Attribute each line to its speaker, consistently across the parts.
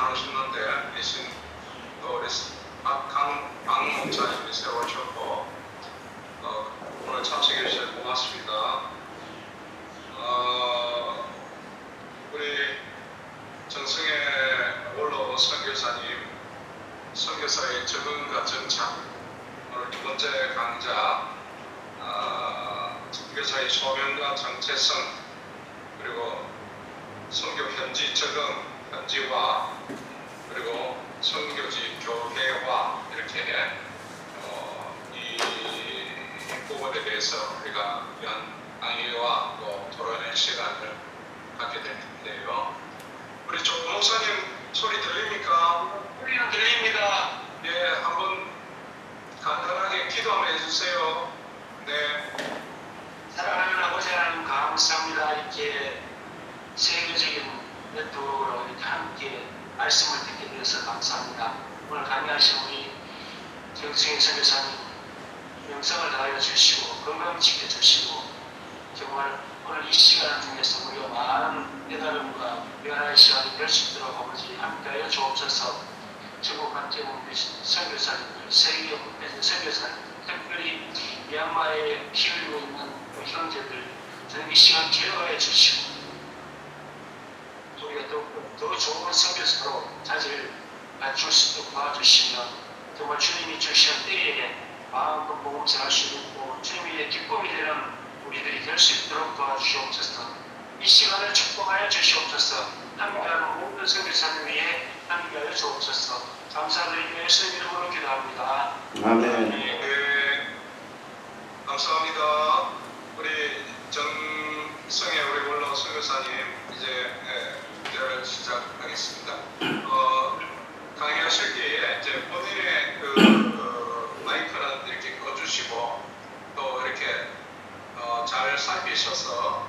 Speaker 1: 나누셨는데 대신 또 우리 강 목사님이 세워주셨고 오늘 참석해 주셔서 고맙습니다. 우리 정승의 원로 선교사님, 선교사의 적응과 정착, 오늘 두 번째 강좌 선교사의 소명과 정체성, 그리고 선교 현지 적응, 현지화, 그리고 선교지 교회화, 이렇게 이 부분에 대해서 우리가 강의와 또 토론의 시간을 갖게 될 텐데요. 우리 조 목사님 소리 들립니까? 소리는 들립니다. 예, 한번 간단하게 기도 한번 해주세요. 네.
Speaker 2: 사랑하는 아버지 하나님 감사합니다. 이렇게 세계적인 네트워크로 이렇게 함께 말씀을 듣게 되어서 감사합니다. 오늘 강의하신 우리 정승희 선교사님 명성을 다하여 주시고 건강 지켜주시고 정말 오늘 이 시간 중에서 우리가 많은 깨달음과 변화의 시간이 될 수 있도록 아버지 함께하여 주옵소서. 전국 각지의 선교사님들, 세계 곳에서 선교사님, 특별히 미얀마에 피 흘리고 있는 형제들 저는 이 시간 기억하여 주시고 우리가 더 좋은 선교사로 자질 갖출 수 있도록 도와주시면 정말 주님이 주시는 때에 마음껏 복음전할 수 있고 주님의 기쁨이 되는 우리들이 될 수 있도록 도와주시옵소서. 이 시간을 축복하여 주시옵소서. 함께하는 모든 선교사님 위에 함께하여 주옵소서. 감사드리며 예수님 이름으로 기도합니다.
Speaker 3: 아멘.
Speaker 1: 네, 감사합니다. 우리 정성의 우리 원로 선교사님 이제 기도를 시작하겠습니다. 강의하실 때에 이제 본인의 마이크는 이렇게 꺼주시고 또 이렇게 잘 살피셔서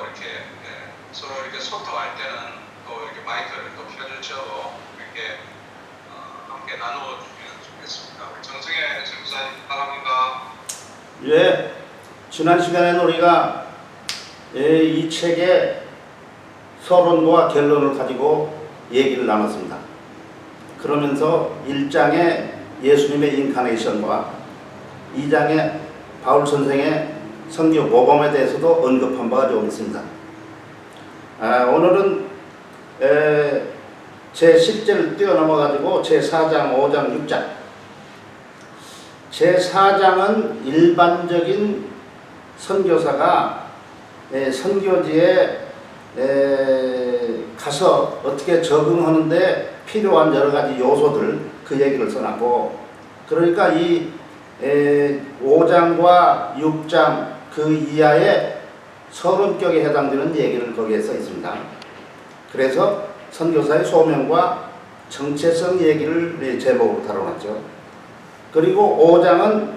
Speaker 1: 이렇게 서로 이렇게 소통할 때는 또 이렇게 마이크를 또 켜주셔도 이렇게 함께 나누어 주시면 좋겠습니다. 우리 정성의 선교사님 바랍니다.
Speaker 3: 예, 지난 시간에는 우리가 이 책의 서론과 결론을 가지고 얘기를 나눴습니다. 그러면서 1장의 예수님의 인카네이션과 2장의 바울 선생의 선교 모범에 대해서도 언급한 바가 좀 있습니다. 오늘은 제 10절을 뛰어넘어 가지고 제 4장, 5장, 6장. 제 4장은 일반적인 선교사가 선교지에 가서 어떻게 적응하는데 필요한 여러 가지 요소들 그 얘기를 써놨고, 그러니까 이 5장과 6장 그 이하의 서론격에 해당되는 얘기를 거기에 써 있습니다. 그래서 선교사의 소명과 정체성 얘기를 제목으로 다뤄놨죠. 그리고 5장은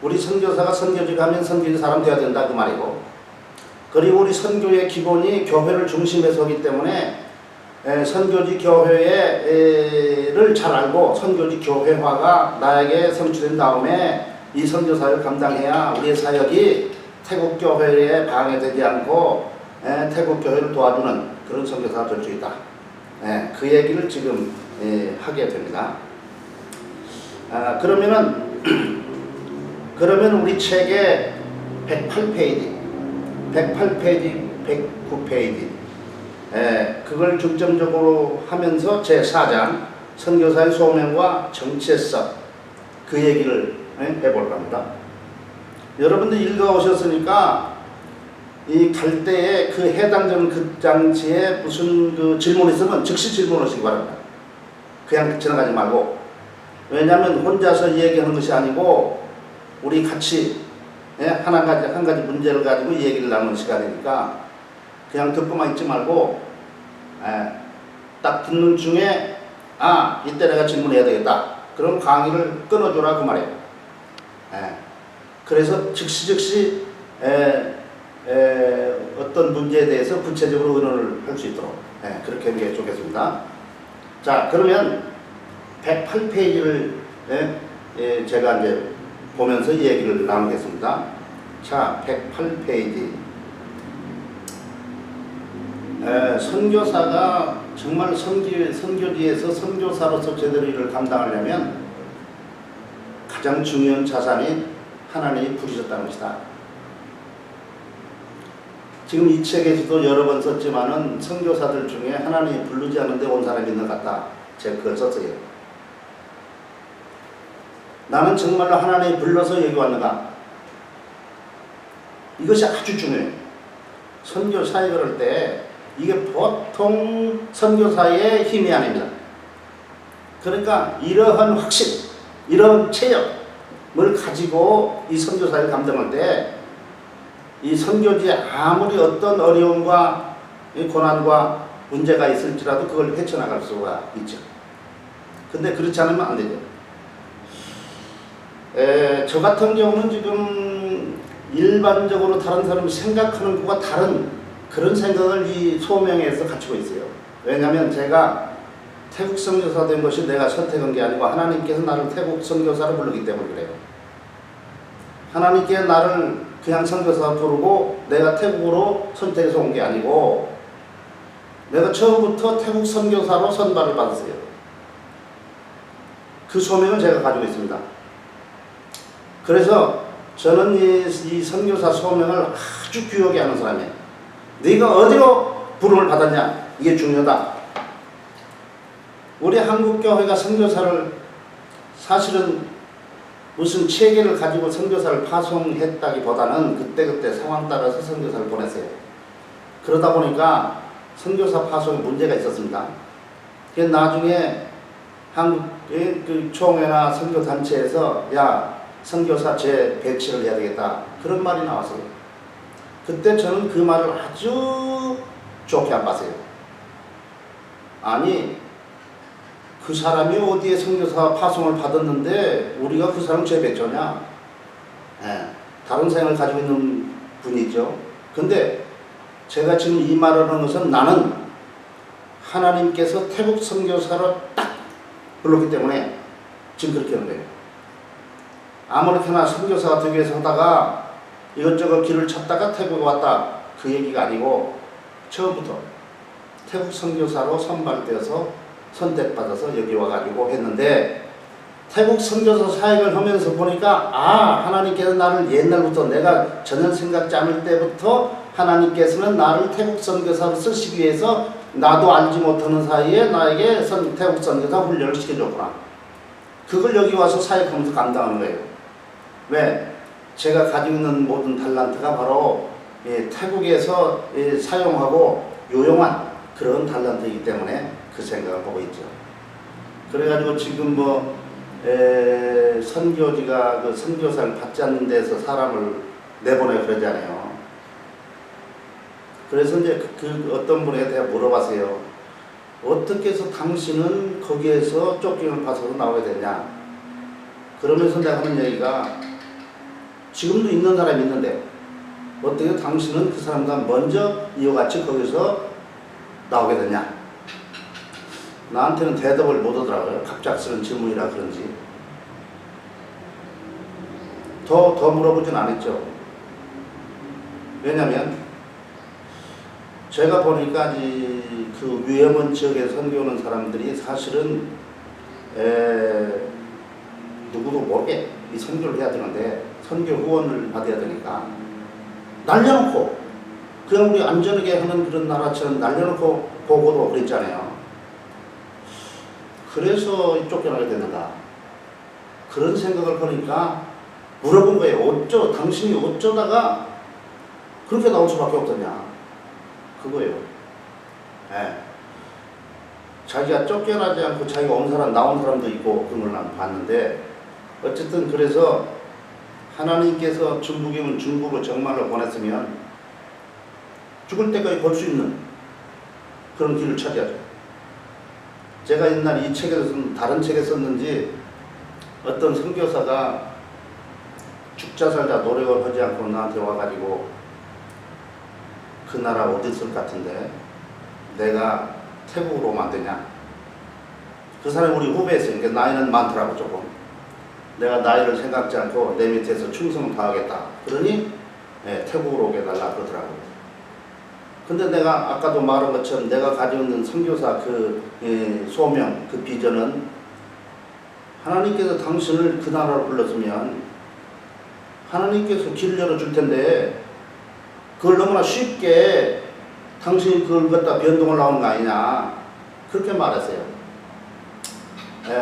Speaker 3: 우리 선교사가 선교지 가면 선교지 사람 되어야 된다 그 말이고, 그리고 우리 선교의 기본이 교회를 중심에 서기 때문에 선교지 교회를 잘 알고 선교지 교회화가 나에게 성취된 다음에 이 선교사를 감당해야 우리의 사역이 태국 교회에 방해되지 않고 태국 교회를 도와주는 그런 선교사가 될 수 있다. 그 얘기를 지금 하게 됩니다. 그러면 우리 책의 108페이지, 109페이지, 그걸 중점적으로 하면서 제 4장 선교사의 소명과 정체성 그 얘기를 해볼까 합니다. 여러분들 읽어오셨으니까 이 갈 때에 그 해당되는 그 장치에 무슨 그 질문 있으면 즉시 질문하시기 바랍니다. 그냥 지나가지 말고. 왜냐하면 혼자서 얘기하는 것이 아니고 우리 같이 한 가지 문제를 가지고 얘기를 나누는 시간이니까 그냥 듣고만 있지 말고 딱 듣는 중에 이때 내가 질문해야 되겠다. 그럼 강의를 끊어주라 그 말이에요. 그래서 즉시 어떤 문제에 대해서 구체적으로 의논을 할 수 있도록 그렇게 하는 게 좋겠습니다. 자, 그러면 108페이지를 제가 이제 보면서 얘기를 나누겠습니다. 자, 108페이지. 선교사가 정말 선교지에서 선교사로서 제대로 일을 감당하려면 가장 중요한 자산이 하나님이 부르셨다는 것이다. 지금 이 책에서도 여러 번 썼지만은 선교사들 중에 하나님이 부르지 않는데 온 사람이 있는 것 같다. 제가 그걸 썼어요. 나는 정말로 하나님이 불러서 여기 왔는가? 이것이 아주 중요해요. 선교 사역을 할 때 이게 보통 선교사의 힘이 아닙니다. 그러니까 이러한 확신, 이런 체력을 가지고 이 선교사를 감당할 때 이 선교지에 아무리 어떤 어려움과 고난과 문제가 있을지라도 그걸 헤쳐나갈 수가 있죠. 근데 그렇지 않으면 안 되죠. 저 같은 경우는 지금 일반적으로 다른 사람이 생각하는 것과 다른 그런 생각을 이 소명에서 갖추고 있어요. 왜냐하면 제가 태국 선교사 된 것이 내가 선택한 게 아니고 하나님께서 나를 태국 선교사로 부르기 때문에 그래요. 하나님께 나를 그냥 선교사 부르고 내가 태국으로 선택해서 온 게 아니고 내가 처음부터 태국 선교사로 선발을 받았어요. 그 소명을 제가 가지고 있습니다. 그래서 저는 이 선교사 소명을 아주 귀하게 하는 사람이에요. 네가 어디로 부름을 받았냐? 이게 중요하다. 우리 한국교회가 선교사를 사실은 무슨 체계를 가지고 선교사를 파송했다기보다는 그때그때 상황 따라서 선교사를 보냈어요. 그러다 보니까 선교사 파송에 문제가 있었습니다. 나중에 한국의 그 총회나 선교단체에서 야 선교사 재배치를 해야 되겠다 그런 말이 나왔어요. 그때 저는 그 말을 아주 좋게 안 봤어요. 아니 그 사람이 어디에 선교사 파송을 받았는데 우리가 그 사람 재배쳐냐? 다른 생각을 가지고 있는 분이죠. 근데 제가 지금 이 말을 하는 것은 나는 하나님께서 태국 선교사로 딱 불렀기 때문에 지금 그렇게 하는 거예요. 아무렇게나 선교사가 되기 위해서 하다가 이것저것 길을 찾다가 태국에 왔다 그 얘기가 아니고 처음부터 태국 선교사로 선발되어서 선택받아서 여기 와가지고 했는데 태국 선교사 사역을 하면서 보니까 하나님께서 나를 옛날부터 내가 전혀 생각지 않을 때부터 하나님께서는 나를 태국 선교사로 쓰시기 위해서 나도 알지 못하는 사이에 나에게 태국 선교사 훈련을 시켜줬구나. 그걸 여기 와서 사역하면서 감당하는 거예요. 왜? 제가 가지고 있는 모든 달란트가 바로 태국에서 사용하고 요용한 그런 달란트이기 때문에 그 생각을 보고 있죠. 그래가지고 지금 선교지가 그 선교사를 받지 않는 데서 사람을 내보내 그러잖아요. 그래서 이제 그 어떤 분에게 내가 물어봤어요. 어떻게 해서 당신은 거기에서 쫓김을 받아서 나오게 됐냐? 그러면서 내가 하는 얘기가 지금도 있는 사람이 있는데 어떻게 당신은 그 사람과 먼저 이와 같이 거기서 나오게 됐냐? 나한테는 대답을 못 하더라고요. 갑작스러운 질문이라 그런지. 더 물어보진 않았죠. 왜냐면 제가 보니까 그 위험한 지역에 선교하는 사람들이 사실은 누구도 모르게 이 선교를 해야 되는데 선교 후원을 받아야 되니까 날려놓고 그냥 우리 안전하게 하는 그런 나라처럼 날려놓고 보고도 그랬잖아요. 그래서 쫓겨나게 됐는가 그런 생각을 하니까 물어본 거예요. 당신이 어쩌다가 그렇게 나올 수밖에 없더냐 그거예요. 자기가 쫓겨나지 않고 자기가 온 사람 나온 사람도 있고 그런 걸 난 봤는데 어쨌든 그래서 하나님께서 중국이면 중국으로 정말로 보냈으면 죽을 때까지 볼 수 있는 그런 길을 찾아야죠. 제가 옛날 이 책에서 다른 책에 썼는지 어떤 선교사가 죽자 살자 노력을 하지 않고 나한테 와가지고 그 나라 어디 있을 것 같은데 내가 태국으로 오면 안 되냐? 그 사람이 우리 후배였어요. 그러니까 나이는 많더라고 조금. 내가 나이를 생각지 않고 내 밑에서 충성을 다하겠다. 그러니 태국으로 오게 해달라 그러더라고요. 근데 내가 아까도 말한 것처럼 내가 가지고 있는 선교사 그 소명, 그 비전은 하나님께서 당신을 그 나라로 불렀으면 하나님께서 길을 열어줄 텐데 그걸 너무나 쉽게 당신이 그걸 갖다 변동을 나오는 거 아니냐 그렇게 말했어요.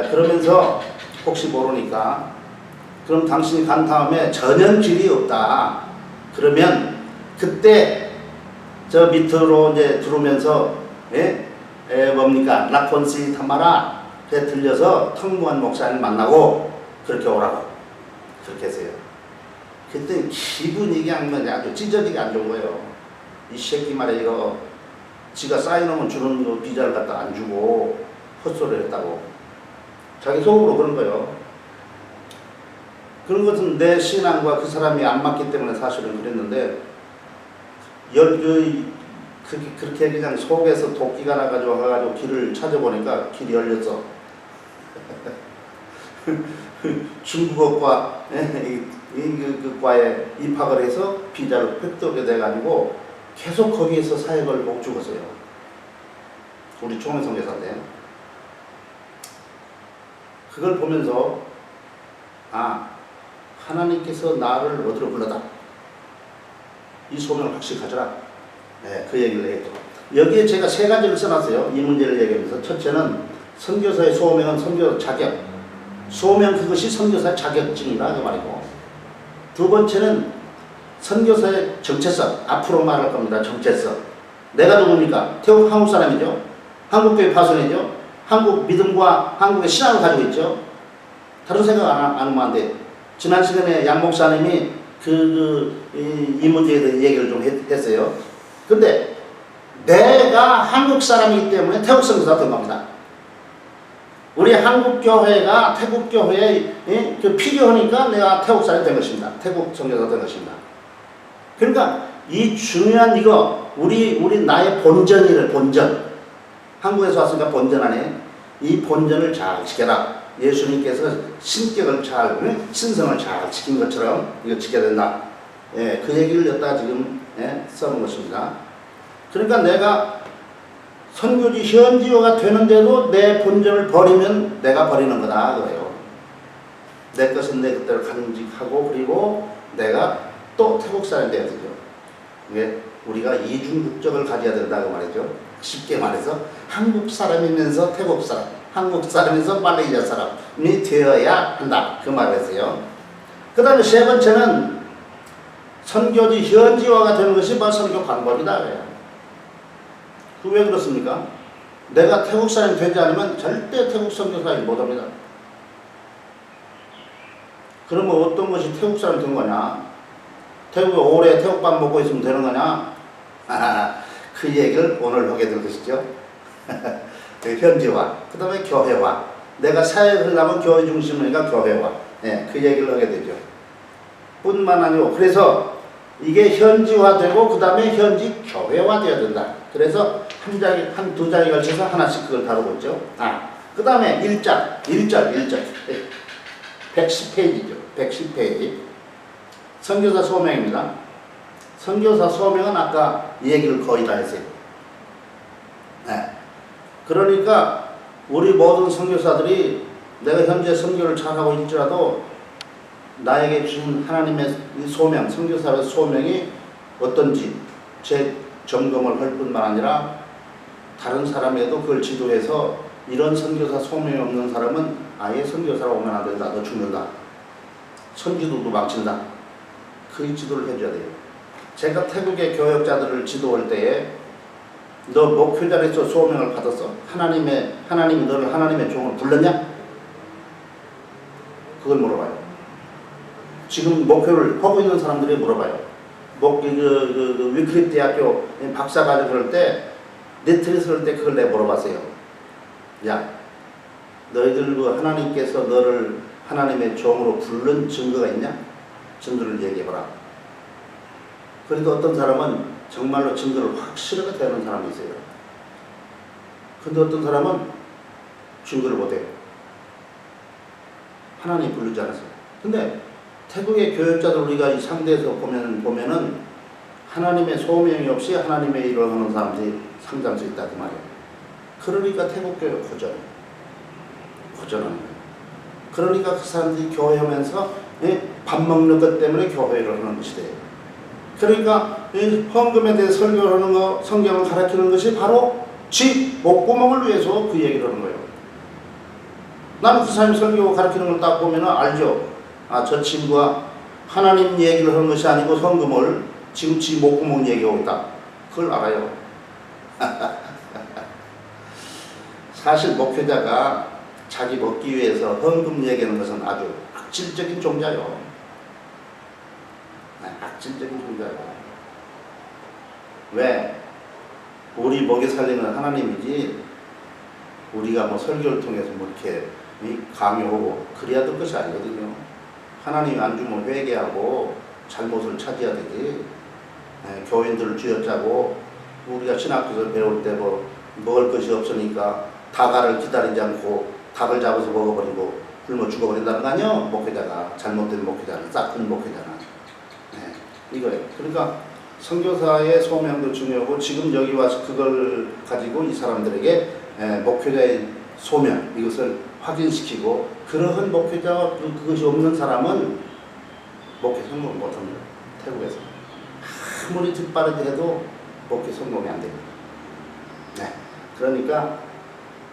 Speaker 3: 그러면서 혹시 모르니까 그럼 당신이 간 다음에 전혀 길이 없다. 그러면 그때 저 밑으로 이제 들어오면서 뭡니까 라콘시 타마라 에 들려서 텅무한 목사님 만나고 그렇게 오라고 그렇게 했어요. 그때 기분이 그냥 아주 찢어지게 안 좋은 거예요. 이 새끼 말이야 이거 지가 쌓여놓으면 주는 거 비자를 갖다 안 주고 헛소리를 했다고 자기 속으로 그런 거예요. 그런 것은 내 신앙과 그 사람이 안 맞기 때문에 사실은 그랬는데 그렇게 그냥 속에서 도끼가 나가지고 와가지고 길을 찾아보니까 길이 열렸어. 중국어과 그 과에 입학을 해서 비자를 획득하게 돼가지고 계속 거기에서 사역을 못 죽었어요. 우리 총회성교사인데 그걸 보면서 하나님께서 나를 어디로 불러다 이 소명을 확실히 가져라. 그 얘기를 했죠. 여기에 제가 세 가지를 써놨어요. 이 문제를 얘기하면서 첫째는 선교사의 소명은 선교 자격. 소명 그것이 선교사의 자격증이다 그 말이고. 두 번째는 선교사의 정체성. 앞으로 말할 겁니다. 정체성. 내가 누굽니까? 태국 한국 사람이죠. 한국교회 파송이죠. 한국 믿음과 한국의 신앙을 가지고 있죠. 다른 생각 안 하면 안 돼. 지난 시간에 양 목사님이 이 문제에 대해 얘기를 좀 했어요. 근데 내가 한국 사람이기 때문에 태국 선교사가 된 겁니다. 우리 한국 교회가 태국 교회에 필요하니까 내가 태국 사람이 된 것입니다. 태국 선교사가 된 것입니다. 그러니까 이 중요한 이거 우리 나의 본전이래. 본전. 한국에서 왔으니까 본전 안에 이 본전을 잘 지켜라. 예수님께서 신격을 신성을 잘 지킨 것처럼 이거 지켜야 된다. 그 얘기를 여기다 지금 써놓은 것입니다. 그러니까 내가 선교지 현지화가 되는데도 내 본전을 버리면 내가 버리는 거다 그래요. 내 것은 내 그대로 간직하고 그리고 내가 또 태국 사람이 돼야 되죠. 우리가 이중 국적을 가져야 된다고 말이죠. 쉽게 말해서 한국 사람이면서 태국 사람, 한국 사람이면서 말레이시아 사람이 되어야 한다 그 말이었어요. 그 다음에 세 번째는 선교지 현지화가 되는 것이 바로 선교 방법이다 그래요. 그 왜 그렇습니까? 내가 태국 사람이 되지 않으면 절대 태국 선교사를 못합니다. 그러면 어떤 것이 태국 사람이 된 거냐? 태국에 오래 태국밥 먹고 있으면 되는 거냐? 그 얘기를 오늘 하게 될 것이죠. 현지화, 그 다음에 교회화. 내가 사역을 하면 교회 중심이니까 교회화. 그 얘기를 하게 되죠. 뿐만 아니고 그래서 이게 현지화되고 그 다음에 현지 교회화되어야 된다. 그래서 한두 장에 걸쳐서 하나씩 그걸 다루고 있죠. 그 다음에 1장 110페이지죠. 110페이지. 선교사 소명입니다. 선교사 소명은 아까 이 얘기를 거의 다 했어요. 그러니까 우리 모든 선교사들이 내가 현재 선교를 잘하고 있지라도 나에게 주신 하나님의 소명, 선교사의 소명이 어떤지 재점검을 할 뿐만 아니라 다른 사람에도 그걸 지도해서 이런 선교사 소명이 없는 사람은 아예 선교사로 오면 안 된다. 너 죽는다. 선지도도 망친다. 그 지도를 해줘야 돼요. 제가 태국의 교역자들을 지도할 때에 너 목회자로서 소명을 받았어? 하나님이 너를 하나님의 종으로 불렀냐? 그걸 물어봐요. 지금 목회를 하고 있는 사람들이 물어봐요. 위클립 대학교 박사과정 할 때, 네트리스 할 때 그걸 내가 물어봤어요. 야, 너희들 하나님께서 너를 하나님의 종으로 부른 증거가 있냐? 증거를 얘기해봐라. 그래도 어떤 사람은 정말로 증거를 확실하게 대하는 사람이 있어요. 근데 어떤 사람은 증거를 못해요. 하나님이 부르지 않았어요. 근데 태국의 교역자들 우리가 이 상대에서 보면은 하나님의 소명이 없이 하나님의 일을 하는 사람들이 상당할 수 있다 그 말이에요. 그러니까 태국교회 고전하는 거예요. 그러니까 그 사람들이 교회하면서 밥 먹는 것 때문에 교회를 하는 것이 돼요. 그러니까 헌금에 대해 설교를 하는 거, 성경을 가르치는 것이 바로 지 목구멍을 위해서 그 얘기를 하는 거예요. 나는 그 사람이 설교 가르치는 걸 딱 보면 알죠. 아, 저 친구가 하나님 얘기를 하는 것이 아니고 헌금을 지금 지 목구멍 얘기하고 있다. 그걸 알아요. 사실 목회자가 자기 먹기 위해서 헌금 얘기하는 것은 아주 악질적인 종자요. 악질적인 종자요. 왜? 우리 먹여 살리는 하나님이지 우리가 뭐 설교를 통해서 뭐 이렇게 강요하고 그래야 될 것이 아니거든요. 하나님이 안 주면 회개하고 잘못을 찾아야 되지. 교인들을 쥐어짜고 우리가 신학교에서 배울 때 뭐 먹을 것이 없으니까 다가를 기다리지 않고 닭을 잡아서 먹어버리고 굶어 죽어버린다는 거 아니에요? 목회자가 잘못된 목회자는 싹큰 목회자는 이거예요. 그러니까 선교사의 소명도 중요하고 지금 여기 와서 그걸 가지고 이 사람들에게 목회자의 소명 이것을 확인시키고 그러한 목회자가 그것이 없는 사람은 목회 성공 못합니다. 태국에서 아무리 뒷바라지 해도 목회 성공이 안 됩니다. 그러니까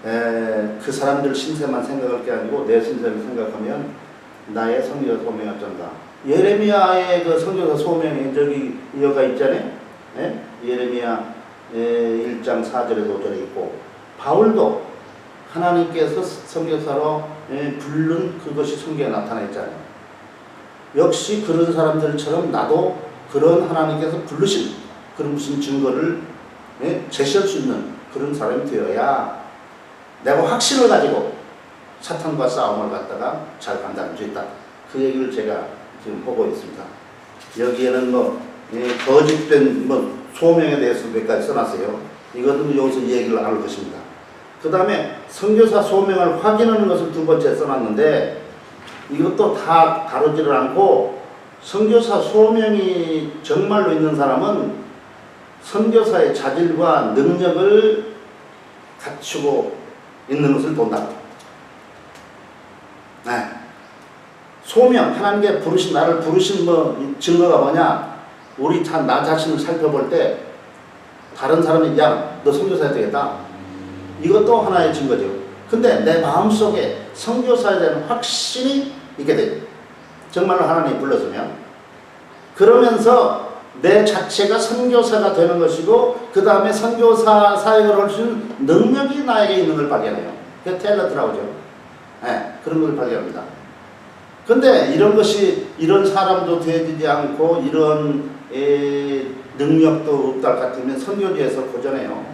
Speaker 3: 그 사람들 신세만 생각할 게 아니고 내 신세를 생각하면 나의 선교사 소명이 어쩐다. 예레미야의 그 선교사 소명이 저기 여가 있잖아요. 예레미야 1장 4절에도 저래 있고 바울도 하나님께서 선교사로 부른 그것이 성경에 나타나 있잖아요. 역시 그런 사람들처럼 나도 그런 하나님께서 부르신 그런 무슨 증거를 제시할 수 있는 그런 사람이 되어야 내가 확신을 가지고 사탄과 싸움을 갖다가 잘 감당할 수 있다. 그 얘기를 제가 지금 보고 있습니다. 여기에는 뭐 거짓된 뭐 소명에 대해서 몇 가지 써놨어요. 이것은 여기서 얘기를 나눌 것입니다. 그 다음에 선교사 소명을 확인하는 것을 두 번째 써놨는데 이것도 다 다루지를 않고 선교사 소명이 정말로 있는 사람은 선교사의 자질과 능력을 갖추고 있는 것을 본다. 소명, 하나님께 부르신 나를 부르신 뭐 증거가 뭐냐? 우리 나 자신을 살펴볼 때 다른 사람이 야, 너 선교사 해야 되겠다. 이것도 하나의 증거죠. 근데 내 마음속에 선교사에 대한 확신이 있게 되죠. 정말로 하나님이 불렀으면 그러면서 내 자체가 선교사가 되는 것이고 그 다음에 선교사 사역을 할 수 있는 능력이 나에게 있는 걸 발견해요. 그게 탤런트라고 하죠. 그런 걸 발견합니다. 근데 이런 것이 이런 사람도 되지 않고 이런 능력도 없다 같으면 선교지에서 고전해요.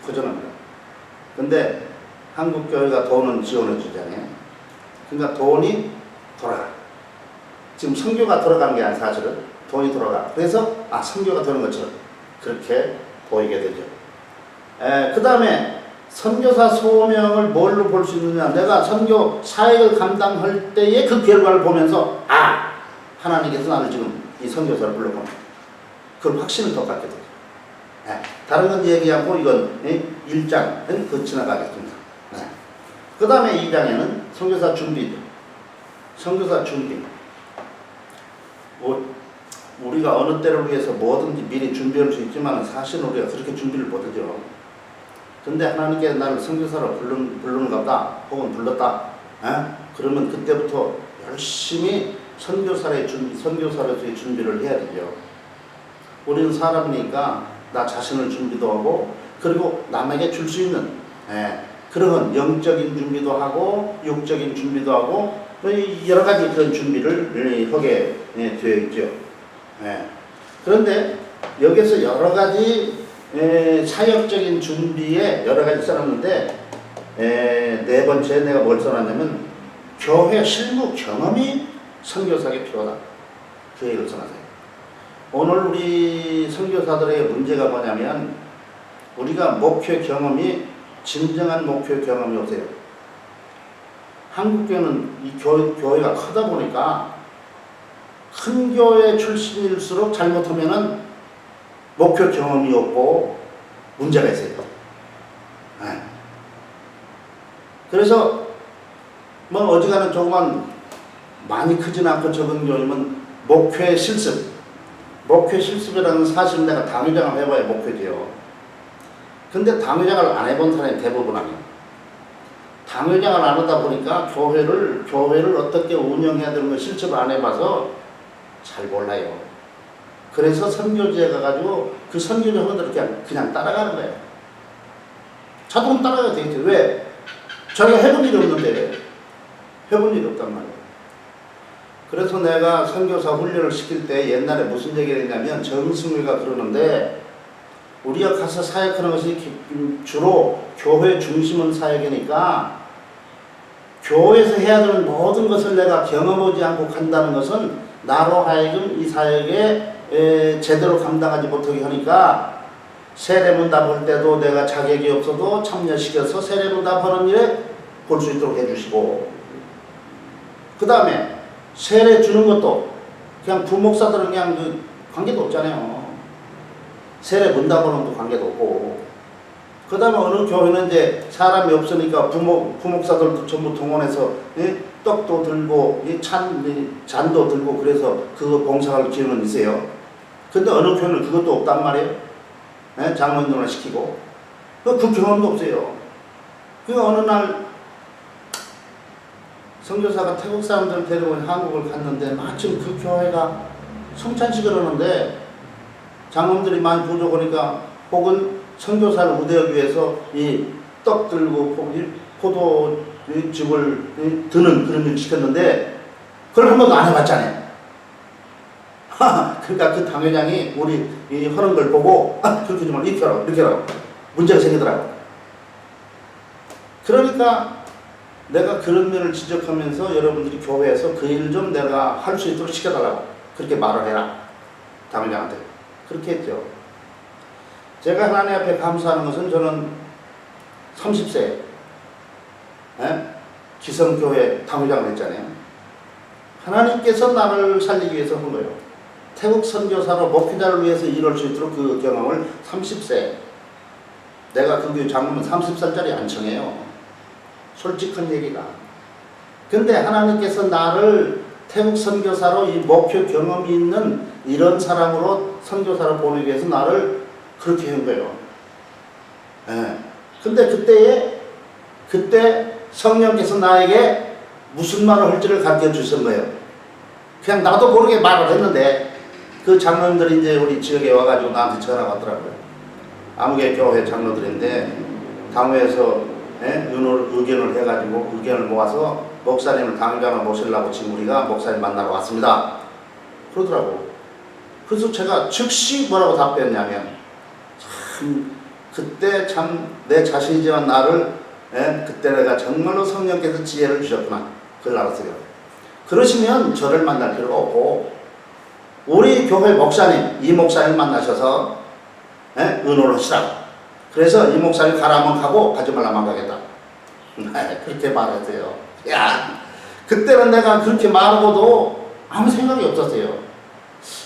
Speaker 3: 고전합니다. 근데 한국교회가 돈은 지원해 주잖아요. 그러니까 돈이 돌아가. 지금 선교가 돌아가는 게 아니라 사실은 돈이 돌아가. 그래서 선교가 되는 것처럼 그렇게 보이게 되죠. 그 다음에 선교사 소명을 뭘로 볼 수 있느냐. 내가 선교 사역을 감당할 때의 그 결과를 보면서 하나님께서 나를 지금 이 선교사를 불렀구나. 그걸 확신을 더 갖게 되죠. 다른 건 얘기하고 이건 1장은 그 지나가겠습니다. 그 다음에 2장에는 선교사 준비죠. 선교사 준비. 우리가 어느 때를 위해서 뭐든지 미리 준비할 수 있지만 사실 우리가 그렇게 준비를 못하죠. 근데 하나님께 나를 선교사로 부르는가 보다 혹은 불렀다. 그러면 그때부터 열심히 선교사로서의 준비를 해야 되죠. 우리는 사람이니까 나 자신을 준비도 하고 그리고 남에게 줄 수 있는 그런 영적인 준비도 하고 육적인 준비도 하고 여러 가지 그런 준비를 하게 되어 있죠. 그런데 여기서 여러 가지 사역적인 준비에 여러 가지 써놨는데 네 번째 내가 뭘 써놨냐면 교회 실무 경험이 선교사에게 필요하다. 그 얘기를 써놨어요. 오늘 우리 선교사들의 문제가 뭐냐면 우리가 목회 경험이 진정한 목회 경험이 없어요. 한국교회는 이 교회가 크다 보니까 큰 교회 출신일수록 잘못하면은 목표 경험이 없고 문제가 있어요. 네. 그래서 뭐 어지간한 조그만 많이 크진 않고 적은 경우면 목표의 실습. 목표 실습이라는 사실은 내가 당회장을 해봐야 목표지요. 근데 당회장을 안 해본 사람이 대부분 아니에요. 당회장을 안 하다 보니까 교회를 어떻게 운영해야 되는 걸 실습을 안 해봐서 잘 몰라요. 그래서 선교지에 가가지고 그 선교지 하는 대로 그냥 따라가는 거예요. 자동 따라가야 되겠지. 왜? 자기가 해본 일이 없는데 해본 일이 없단 말이에요. 그래서 내가 선교사 훈련을 시킬 때 옛날에 무슨 얘기를 했냐면 정승우가 그러는데 우리가 가서 사역하는 것이 주로 교회 중심은 사역이니까 교회에서 해야 되는 모든 것을 내가 경험하지 않고 간다는 것은 나로 하여금 이 사역에 제대로 감당하지 못하게 하니까 세례문답 할 때도 내가 자격이 없어도 참여시켜서 세례문답 하는 일에 볼 수 있도록 해주시고 그 다음에 세례 주는 것도 그냥 부목사들은 그냥 그 관계도 없잖아요. 세례 문답하는 것도 관계도 없고 그 다음에 어느 교회는 이제 사람이 없으니까 부목사들도 전부 동원해서 떡도 들고 잔도 들고 그래서 그 봉사할 기회는 있어요. 근데 어느 교회는 그것도 없단 말이에요. 장로님을 시키고 그 경험도 없어요. 그러니까 어느 날 선교사가 태국 사람들을 데리고 한국을 갔는데 마침 그 교회가 성찬식을 하는데 장로들이 많이 부족하니까 혹은 선교사를 우대하기 위해서 이 떡 들고 포도즙을 드는 그런 일 시켰는데 그걸 한 번도 안 해봤잖아요. 그러니까 그 당회장이 우리 이 하는 걸 보고 그렇게 좀 이렇게 하라고 문제가 생기더라고. 그러니까 내가 그런 면을 지적하면서 여러분들이 교회에서 그 일 좀 내가 할 수 있도록 시켜달라고 그렇게 말을 해라. 당회장한테. 그렇게 했죠. 제가 하나님 앞에 감사하는 것은 저는 30세 기성교회 당회장을 했잖아요. 하나님께서 나를 살리기 위해서 한 거예요. 태국 선교사로 목회자를 위해서 일할 수 있도록 그 경험을 30세 내가 그 교회 장로는 30살짜리 안 청해요. 솔직한 얘기가. 근데 하나님께서 나를 태국 선교사로 이 목표 경험이 있는 이런 사람으로 선교사로 보내기 위해서 나를 그렇게 한 거예요. 근데 그때 성령께서 나에게 무슨 말을 할지를 가르쳐 주신 거예요. 그냥 나도 모르게 말을 했는데 그 장로님들이 이제 우리 지역에 와가지고 나한테 전화가 왔더라고요. 아무개 교회 장로들인데 당회에서 의견을 해가지고 의견을 모아서 목사님을 당장을 모시려고 지금 우리가 목사님 만나러 왔습니다. 그러더라고. 그래서 제가 즉시 뭐라고 답변했냐면 참 그때 참 내 자신이지만 나를 그때 내가 정말로 성령께서 지혜를 주셨구나. 그걸 알았어요. 그러시면 저를 만날 필요가 없고 우리 교회 목사님 이 목사님 만나셔서 의논을 하시라고. 그래서 이 목사님 가라면 가고 가지 말라면 가겠다. 그렇게 말했어요. 야, 그때는 내가 그렇게 말하고도 아무 생각이 없었어요.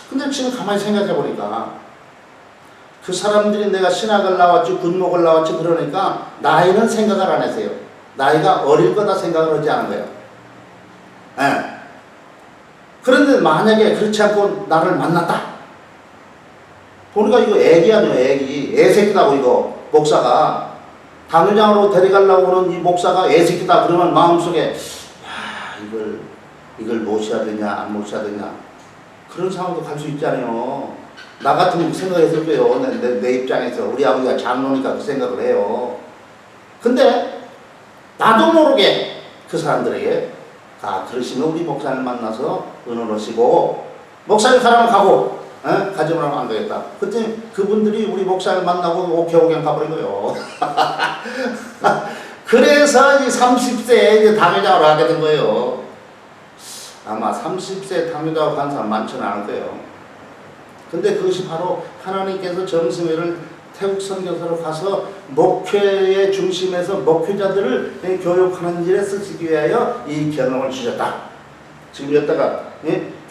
Speaker 3: 근데 지금 가만히 생각해 보니까 그 사람들이 내가 신학을 나왔지 군목을 나왔지 그러니까 나이는 생각을 안 했어요. 나이가 어릴 거다 생각을 하지 않은 거예요. 그런데 만약에 그렇지 않고 나를 만났다. 보니까 이거 애기 아니에요, 애기. 애새끼다고 이거 목사가. 당회장으로 데려가려고 하는 이 목사가 애새끼다 그러면 마음속에 이걸 모셔야 되냐 안 모셔야 되냐 그런 상황도 갈 수 있잖아요. 나 같으면 그 생각했을 거예요. 내 입장에서 우리 아버지가 장로니까 그 생각을 해요. 근데 나도 모르게 그 사람들에게 그러시면 우리 목사님 만나서 의논하시고 목사님 가라면 가고 가지 말라면 안 되겠다. 그때 그분들이 우리 목사님 만나고 오케이 그냥 가버린 거예요. 그래서 이 30세에 이제 당회장으로 하게 된 거예요. 아마 30세 당회장으로 간 사람 많지는 않을 거예요. 근데 그것이 바로 하나님께서 정승회를 태국 선교사로 가서 목회의 중심에서 목회자들을 교육하는 일에 쓰시기 위하여 이 경험을 주셨다. 지금 여기다가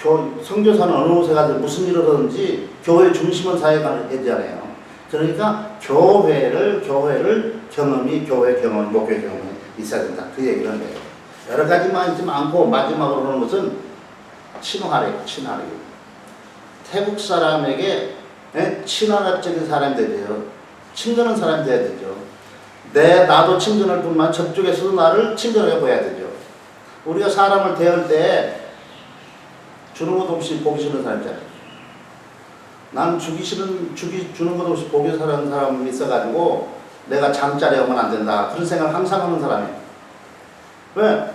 Speaker 3: 선교사는 어느 곳에 가서 무슨 일을 하든지 교회 중심은 사회가 되잖아요. 그러니까 교회 경험이 목회 경험이 있어야 된다. 그 얘기를 해요. 여러 가지만 있지 않고 마지막으로 하는 것은 친화력. 태국 사람에게 친화적인 사람이 되죠. 친근한 사람이 돼야 되죠. 나도 친근할 뿐만 저쪽에서도 나를 친근하게 보여야 되죠. 우리가 사람을 대할 때 주는 것 없이 보기 싫은 사람이잖아요. 난 주는 것 없이 보기 싫은 사람이 있어가지고 내가 잠자리 하면 안 된다. 그런 생각을 항상 하는 사람이에요. 왜?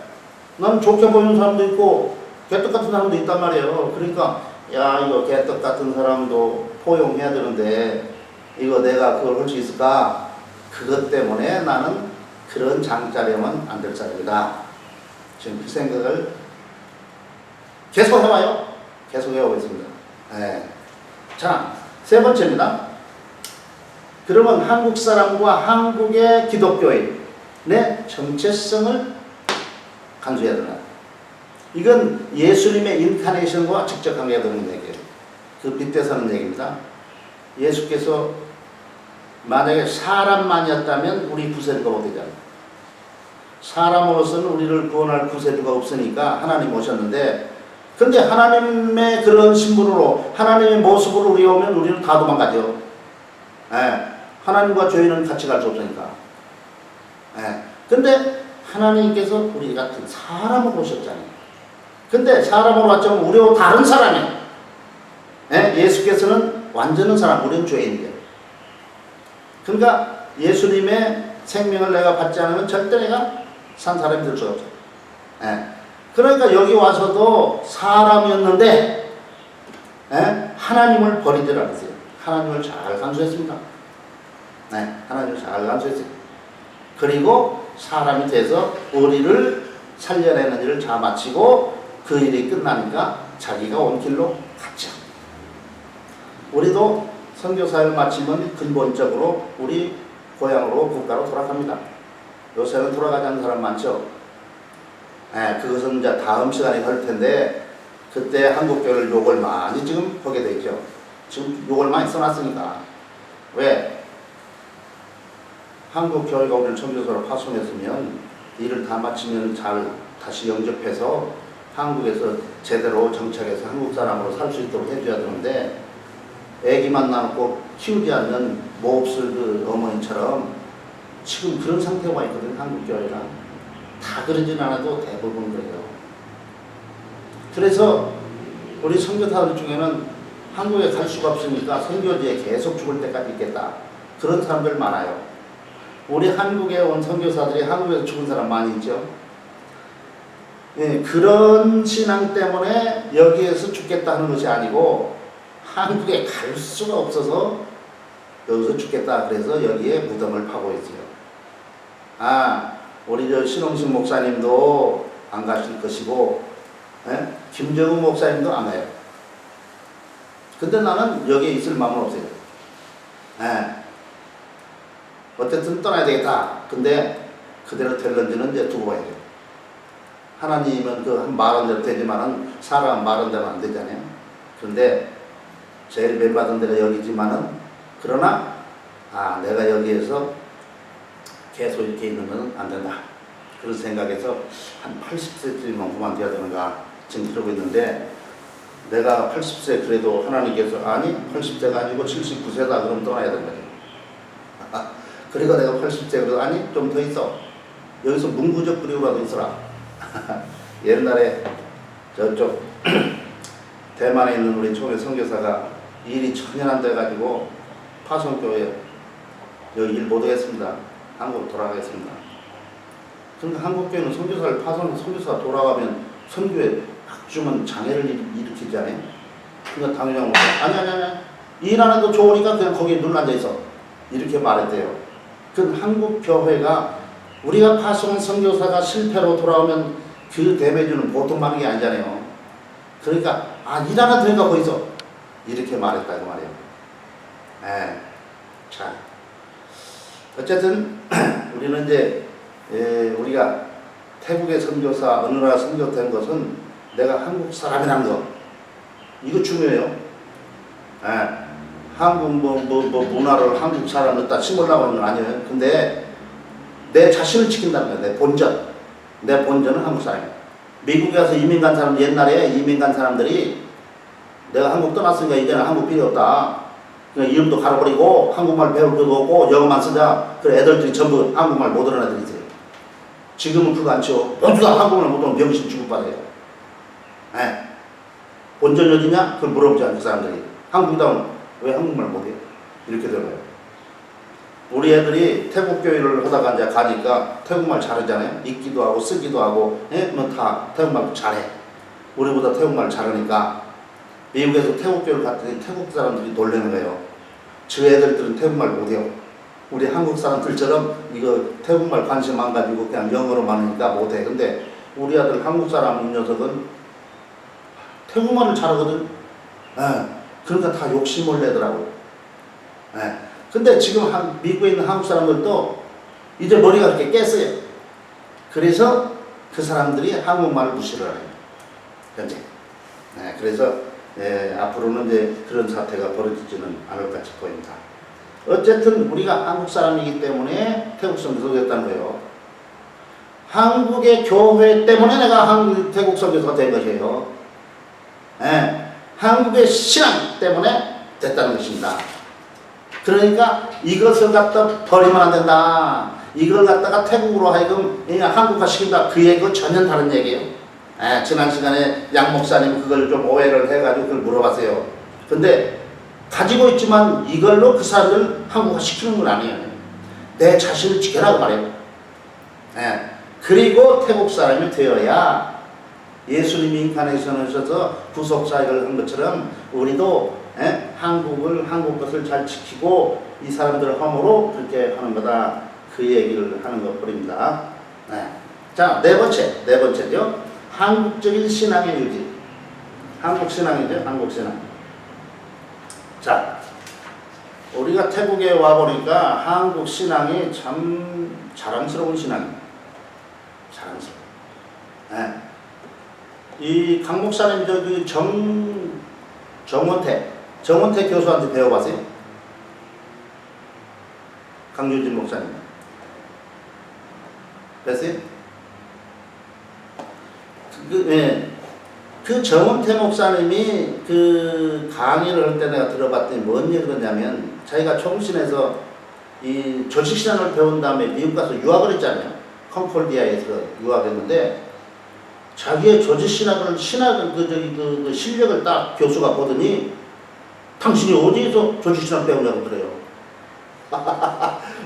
Speaker 3: 난 좋게 보이는 사람도 있고 개떡 같은 사람도 있단 말이에요. 그러니까 야 이거 개떡 같은 사람도 포용해야 되는데 이거 내가 그걸 할 수 있을까? 그것 때문에 나는 그런 잠자리하면 안 될 사람이다. 지금 그 생각을 계속 해봐요. 계속 해오고 있습니다. 네. 자, 세 번째입니다. 그러면 한국 사람과 한국의 기독교인의 정체성을 간수해야 된다. 이건 예수님의 인카네이션과 직접 관계가 되는 얘기예요. 그 빗대서는 얘기입니다. 예수께서 만약에 사람만이었다면 우리 구세주가 못 되잖아요. 사람으로서는 우리를 구원할 구세주가 없으니까 하나님 오셨는데, 근데 하나님의 그런 신분으로 하나님의 모습으로 우리 오면 우리는 다 도망가죠. 하나님과 죄인은 같이 갈 수 없으니까. 근데 하나님께서 우리 같은 사람으로 오셨잖아요. 근데 사람으로 왔지만 우리와 다른 사람이에요. 예수께서는 완전한 사람, 우리는 죄인이에요. 그러니까 예수님의 생명을 내가 받지 않으면 절대 내가 산 사람이 될 수가 없어요. 그러니까 여기 와서도 사람이었는데 하나님을 버리지 않았어요. 하나님을 잘 간수했습니다. 하나님을 잘 간수했어요. 그리고 사람이 돼서 우리를 살려내는 일을 잘 마치고 그 일이 끝나니까 자기가 온 길로 갔죠. 우리도 선교사를 마치면 근본적으로 우리 고향으로 국가로 돌아갑니다. 요새는 돌아가지 않는 사람 많죠. 그것은 이제 다음 시간에 할 텐데 그때 한국교회를 욕을 많이 지금 하게 되죠. 지금 욕을 많이 써놨으니까. 왜? 한국교회가 우리를 선교사로 파송했으면 일을 다 마치면 잘 다시 영접해서 한국에서 제대로 정착해서 한국 사람으로 살 수 있도록 해줘야 되는데 애기만 낳고 키우지 않는 몹쓸 그 어머니처럼 지금 그런 상태가 와 있거든. 한국교회가 다 그러진 않아도 대부분 그래요. 그래서 우리 선교사들 중에는 한국에 갈 수가 없으니까 선교지에 계속 죽을 때까지 있겠다. 그런 사람들 많아요. 우리 한국에 온 선교사들이 한국에서 죽은 사람 많이 있죠. 그런 신앙 때문에 여기에서 죽겠다 하는 것이 아니고 한국에 갈 수가 없어서 여기서 죽겠다. 그래서 여기에 무덤을 파고 있어요. 우리 저 신홍식 목사님도 안 가실 것이고, 김정은 목사님도 안 가요. 근데 나는 여기에 있을 마음은 없어요. 어쨌든 떠나야 되겠다. 근데 그대로 될런지는 이제 두고 봐야 돼요. 하나님은 그 말한 대로 되지만은 사람 말한 대로 안 되잖아요. 그런데 제일 멤받은 데가 여기지만은 그러나 내가 여기에서 계속 이렇게 있는 건 안 된다. 그런 생각에서 한 80세쯤이면 그만둬야 되는가 지금 그러고 있는데 내가 80세 그래도 하나님께서 아니 80세가 아니고 79세다 그러면 떠나야 된다. 그리고 내가 80세 그래도 아니 좀 더 있어. 여기서 문구적 그리고라도 있어라. 옛날에 저쪽 대만에 있는 우리 총회 선교사가 일이 천연안 돼가지고 파송교회 여기 일 못하겠습니다. 한국 돌아가겠습니다. 그러니까 한국교회는 선교사를 선교사가 돌아가면 선교에 박주면 장애를 일으키잖아요. 그러니까 당연히 아니 일 안 해도 좋으니까 그냥 거기에 눌러 앉아있어. 이렇게 말했대요. 그 한국교회가 우리가 파송한 선교사가 실패로 돌아오면 그 대매주는 보통 많은 게 아니잖아요. 그러니까 일 안 해도 되니까 거기서 이렇게 말했다고 말이에요. 자, 어쨌든 우리는 이제 우리가 태국의 선교사 어느 나라 선교된 것은 내가 한국 사람이라는 거 이거 중요해요. 예. 한국 문화를 한국 사람을 다 심으려고 하는 건 아니에요. 근데 내 자신을 지킨다는 거야. 내 본전. 내 본전은 한국 사람이야. 미국에 가서 이민 간 사람들, 옛날에 이민 간 사람들이 내가 한국 떠났으니까 이제는 한국 필요 없다. 그냥 이름도 갈아버리고 한국말 배울 것도 없고 영어만 쓰자. 그 애들들이 전부 한국말 못 하는 애들이 있어요. 지금은 그거 안 치워. 모두가 한국말 못 하면 병신 취급받아요. 예. 본전이 어디냐? 그걸 물어보지 않는 그 사람들이. 한국이다 왜 한국말 못해요? 이렇게 들어요. 우리 애들이 태국 교회를 하다가 이제 가니까 태국말 잘하잖아요. 읽기도 하고 쓰기도 하고, 예? 뭐 다 태국말 잘해. 우리보다 태국말 잘하니까 미국에서 태국 교회를 갔더니 태국 사람들이 놀라는 거예요. 저 애들들은 태국말 못해요. 우리 한국 사람들처럼 이거 태국말 관심 안 가지고 그냥 영어로만 하니까 못해. 근데 우리 아들 한국 사람 이 녀석은 태국말을 잘하거든. 예. 그러니까 다 욕심을 내더라고. 예. 근데 지금 미국에 있는 한국 사람들도 이제 머리가 그렇게 깼어요. 그래서 그 사람들이 한국말을 무시를 해요. 현재. 네, 그래서 앞으로는 이제 그런 사태가 벌어지지는 않을까 싶어입니다. 어쨌든 우리가 한국 사람이기 때문에 태국 선교사가 됐다는 거예요. 한국의 교회 때문에 내가 태국 선교사가 된 것이에요. 네, 한국의 신앙 때문에 됐다는 것입니다. 그러니까 이것을 갖다 버리면 안 된다. 이걸 갖다가 태국으로 하여금 한국화 시킨다. 그 얘기는 전혀 다른 얘기예요. 지난 시간에 양 목사님 그걸 좀 오해를 해가지고 그걸 물어봤어요. 근데 가지고 있지만 이걸로 그 사람들 한국화 시키는 건 아니에요. 내 자신을 지켜라고 말해요. 그리고 태국 사람이 되어야 예수님이 인카네이션을 하셔서 구속사역을 한 것처럼 우리도 한국 것을 잘 지키고 이 사람들을 함으로 그렇게 하는 거다. 그 얘기를 하는 것 뿐입니다. 자, 네 번째죠. 한국적인 신앙의 유지. 한국 신앙이죠. 한국 신앙. 자, 우리가 태국에 와보니까 한국 신앙이 참 자랑스러운 신앙입니다. 자랑스러워. 이 강 목사님 저기 정원태 교수한테 배워봤어요? 강유진 목사님. 됐어요? 그 정원태 목사님이 그 강의를 할 때 내가 들어봤더니 뭔 얘기를 했냐면 자기가 총신에서 이 조직신앙을 배운 다음에 미국 가서 유학을 했잖아요. 컨콜디아에서 유학했는데 자기의 조직신학을 그 실력을 딱 교수가 보더니 당신이 어디에서 조직신학 배우냐고 그래요.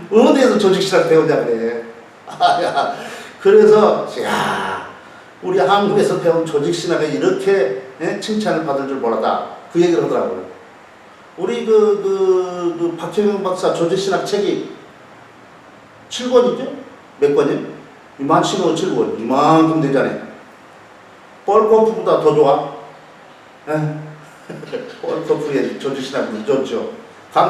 Speaker 3: 어디에서 조직신학 배우냐 그래. 그래서 야 우리 한국에서 배운 조직신학이 이렇게 칭찬을 받을 줄 몰랐다. 그 얘기를 하더라고요. 우리 그 박형영 박사 조직신학 책이 7권이죠? 몇 권이요? 이만치면 7권. 이만큼 되잖아요. 뻘코프보다 더 좋아? 뻘코프의 조직신학이 좋죠.